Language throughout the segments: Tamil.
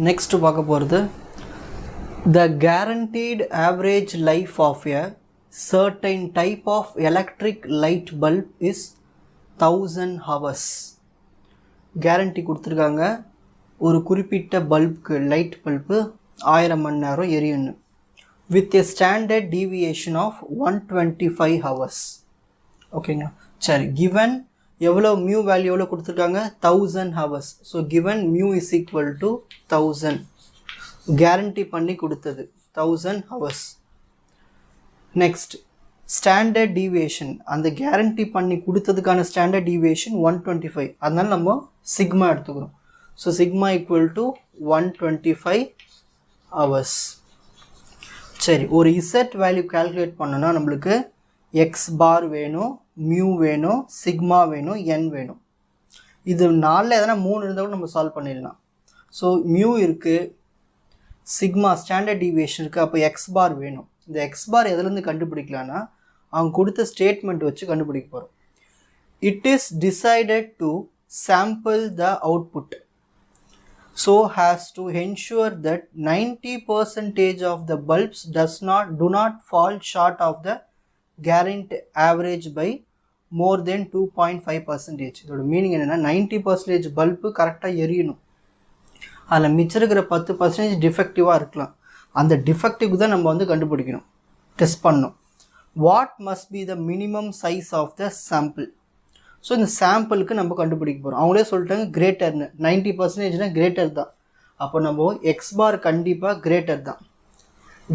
Next பார்க்க போகிறது the guaranteed average life of a certain type of electric light bulb is 1000 hours. Guarantee கொடுத்துருக்காங்க, ஒரு குறிப்பிட்ட பல்புக்கு லைட் பல்பு 1000 மணி நேரம் எரியும்னு with a standard deviation of 125 hours. ஓகேங்க, சரி. given எவ்வளோ மியூ வேல்யூ எவ்வளோ கொடுத்துருக்காங்க, 1000 hours. So given mu is equal to 1000. Guarantee பண்ணி கொடுத்தது 1000 hours. நெக்ஸ்ட் ஸ்டாண்டர்ட் டீவியேஷன், அந்த கேரண்டி பண்ணி கொடுத்ததுக்கான ஸ்டாண்டர்ட் டீவியேஷன் 125. அதனால நம்ம சிக்மா எடுத்துக்கிறோம். So sigma equal to 125 hours. சரி, ஒரு இசட் வேல்யூ கால்குலேட் பண்ணோன்னா நம்மளுக்கு எக்ஸ் பார் வேணும், மியூ வேணும், சிக்மா வேணும், என் வேணும். இது 4ல் எதனா 3 இருந்தால் கூட நம்ம சால்வ் பண்ணிடலாம். ஸோ மியூ இருக்குது, சிக்மா ஸ்டாண்டர்ட் டீவியேஷன் இருக்குது, அப்போ எக்ஸ் பார் வேணும். இந்த எக்ஸ் பார் எதுலேருந்து கண்டுபிடிக்கலான்னா அவங்க கொடுத்த ஸ்டேட்மெண்ட் வச்சு கண்டுபிடிக்க போகிறோம். It is decided to sample the output so has to ensure that 90% of the bulbs do not fall short of the guaranteed average by more than 2.5%. இதோட மீனிங் என்னன்னா 90% பல்பு கரெக்டாக எரியணும், அதில் மிச்சம் இருக்கிற 10% டிஃபெக்டிவாக இருக்கலாம். அந்த டிஃபெக்டிவ் தான் நம்ம வந்து கண்டுபிடிக்கணும், டெஸ்ட் பண்ணணும். What must be the minimum size of the sample. So இந்த சாம்பிளுக்கு நம்ம கண்டுபிடிக்க போகிறோம். அவங்களே சொல்லிட்டாங்க கிரேட்டர்னு, 90% கிரேட்டர் தான். அப்போ நம்ம எக்ஸ் பார் கண்டிப்பாக கிரேட்டர் தான்.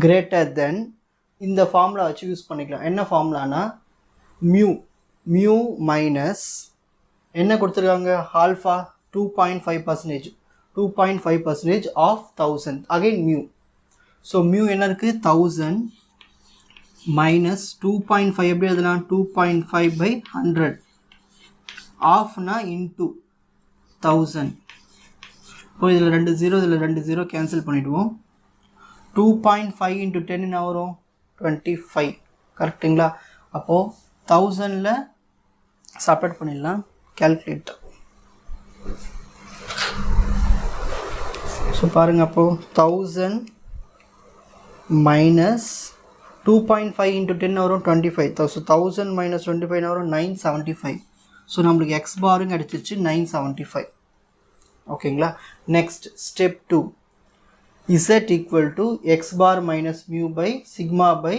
கிரேட்டர் தென் இந்த ஃபார்முலா வச்சு யூஸ் பண்ணிக்கலாம். என்ன ஃபார்முலானா மியூ மைனஸ் என்ன கொடுத்துருக்காங்க, alpha 2.5%. 2.5% of 1000 again mu. So mu என்ன இருக்குது, 1000 மைனஸ் 2.5 எப்படி எழுதலாம், 2.5/100 ஆஃப்னா இன்ட்டு 1000. இப்போ இதில் 2 0, இதில் 2 0 கேன்சல் பண்ணிவிடுவோம். 2.5 × 10 என்ன வரும், 25. கரெக்டுங்களா? அப்போது 1000ல் சப்ரேட் பண்ணிடலாம் கேல்குலேட்டர். ஸோ பாருங்கள், அப்போது 1000 மைனஸ் 2.5 × 10 வரும் 25. ஸோ 1000 மைனஸ் 25 வரும் 975. ஸோ நம்மளுக்கு எக்ஸ் பாருங்க அடிச்சிச்சு 975. ஓகேங்களா? Next step 2, z equal to x bar minus mu by sigma by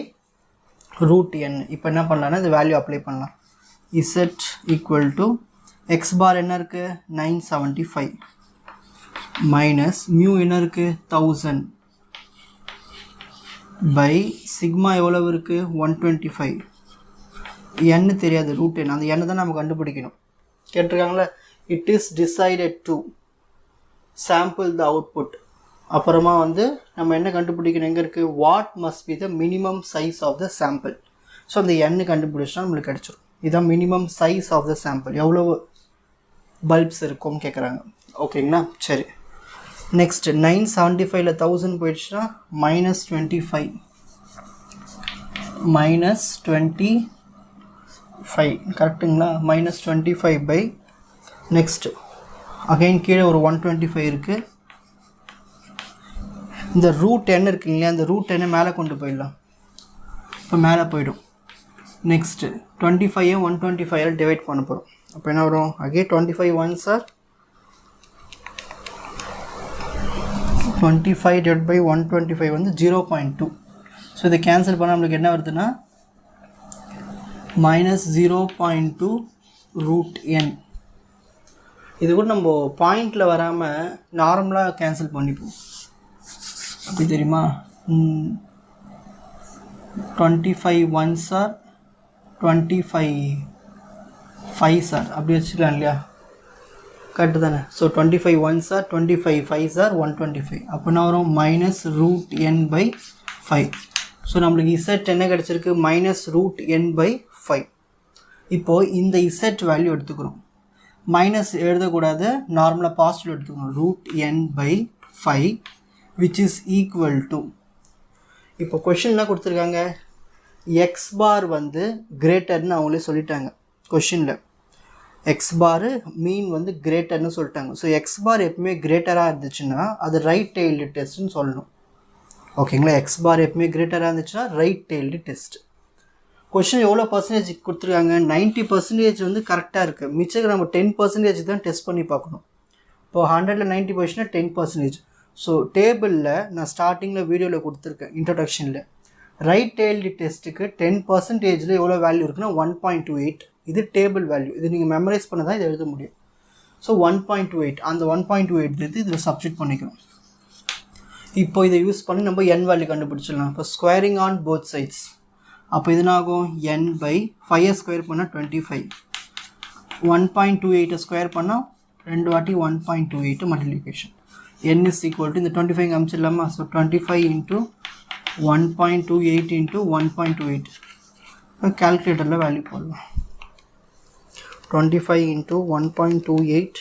root n. இப்போ என்ன பண்ணலான்னா இந்த வேல்யூ அப்ளை பண்ணலாம். Z equal to x bar என்ன இருக்குது, 975 மைனஸ் மியூ என்ன இருக்குது, 1000 பை சிக்மா எவ்வளவு இருக்குது, 125. எண்ணு தெரியாது, ரூட் எண். அந்த எண்ணை தான் நம்ம கண்டுபிடிக்கணும். கேட்டிருக்காங்களே, it is decided to sample the output. அப்புறமா வந்து நம்ம என்ன கண்டுபிடிக்கணும், எங்கே இருக்குது, what must be the minimum size of the sample. So அந்த எண்ணு கண்டுபிடிச்சா நம்மளுக்கு கிடச்சிடும். இதுதான் minimum size of the sample. எவ்வளோ பல்ப்ஸ் இருக்கும்னு கேட்குறாங்க. ஓகேங்களா? சரி. நெக்ஸ்ட் 975ல் 1000 போயிடுச்சுன்னா -25 கரெக்டுங்களா? -25 பை நெக்ஸ்ட் அகைன் கீழே ஒரு 125 இருக்குது. இந்த ரூட் என்ன இருக்குங்களா, அந்த ரூட் என்ன மேலே கொண்டு போயிடலாம். இப்போ மேலே போயிடும். நெக்ஸ்ட்டு 25 125 டிவைட் பண்ண போகிறோம். அப்போ என்ன வரும், again 25 1s are 25 divided by 125 வந்து 0.2. ஸோ இதை கேன்சல் பண்ணால் நம்மளுக்கு என்ன வருதுன்னா -0.2 ரூட் என். இது கூட நம்ம பாயிண்டில் வராமல் நார்மலாக கேன்சல் பண்ணிப்போம். அப்படி தெரியுமா, 25 1s are 25 5s are அப்படி வச்சுக்கலாம் இல்லையா? கரெக்டு தானே? So 25 1s are 25 5s are 125. அப்படின்னா வரும் -√n/5. ஸோ நம்மளுக்கு இசட் என்ன கிடச்சிருக்கு, -√n/5. இப்போது இந்த இசட் வேல்யூ எடுத்துக்கிறோம். மைனஸ் எழுதக்கூடாது, நார்மலாக பாசிட்டிவ் எடுத்துக்கணும். √n/5 which is equal to, இப்போ கொஷின்லாம் கொடுத்துருக்காங்க, எக்ஸ் பார் வந்து கிரேட்டர்னு அவங்களே சொல்லிட்டாங்க கொஷினில். எக்ஸ் பாரு மீன் வந்து கிரேட்டர்னு சொல்லிட்டாங்க. ஸோ எக்ஸ் பார் எப்பவுமே கிரேட்டராக இருந்துச்சுன்னா அது ரைட் டெய்ல்டு டெஸ்ட்னு சொல்லணும். ஓகேங்களா, எக்ஸ் பார் எப்பவுமே கிரேட்டராக இருந்துச்சுன்னா ரைட் டெய்ல்டு டெஸ்ட். கொஷின் எவ்வளோ பர்சன்டேஜ் கொடுத்துருக்காங்க, 90% வந்து கரெக்டாக இருக்குது. மிச்சம் நம்ம 10% தான் டெஸ்ட் பண்ணி பார்க்கணும். இப்போ 100ல் 90% 10%. ஸோ டேபிளில் நான் ஸ்டார்டிங்கில் வீடியோவில் கொடுத்துருக்கேன் இன்ட்ரடக்ஷனில். ரைட் டெய்ல்டு டெஸ்ட்டுக்கு 10%ல் எவ்வளோ வேல்யூ இருக்குன்னா 1.28. இது டேபிள் வேல்யூ. இது நீங்கள் மெமரைஸ் பண்ண தான் இதை எழுத முடியும். ஸோ 1.28, அந்த 1.28 எடுத்து இதில் சப்ஸ்டிட் பண்ணிக்கிறோம். இப்போ இதை யூஸ் பண்ணி நம்ம n வேல்யூ கண்டுபிடிச்சிடலாம். இப்போ ஸ்கொயரிங் ஆன் போத் சைட்ஸ். அப்போ இதுனாகும் n பை 5 ஸ்கொயர் பண்ணால் 25, 1.28 ஸ்கொயர் பண்ணால் 2 வாட்டி 1.28 multiplication. n is equal to இந்த 25 காமிச்சிடலாமா? So 25 into 1.28 into 1.28. இப்போ கேல்குலேட்டரில் வேல்யூ போடலாம். 25 இன்ட்டு 1.28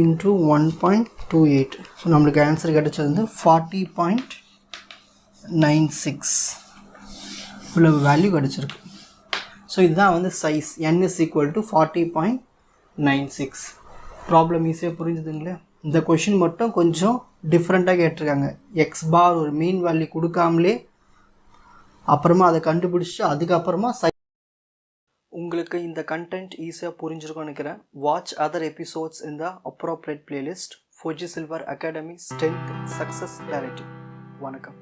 இன்ட்டு 1.28. ஸோ நம்மளுக்கு ஆன்சர் கிடைச்சது வந்து 40.96 இவ்வளோ வேல்யூ கிடச்சிருக்கு. ஸோ இதுதான் வந்து size. n is equal to 40.96. Problem ஈஸியாக புரிஞ்சுதுங்களே. இந்த கொஷின் மட்டும் கொஞ்சம் டிஃப்ரெண்ட்டாக கேட்டிருக்காங்க. எக்ஸ் பார் ஒரு மீன் வேல்யூ கொடுக்காமலே அப்புறமா அதை கண்டுபிடிச்சி அதுக்கப்புறமா உங்களுக்கு இந்த கண்டென்ட் ஈஸியாக புரிஞ்சிருக்கும்னு நினைக்கிறேன். வாட்ச் அதர் எபிசோட்ஸ் இன் த appropriate playlist. Fuji silver academy strength success clarity. வணக்கம்.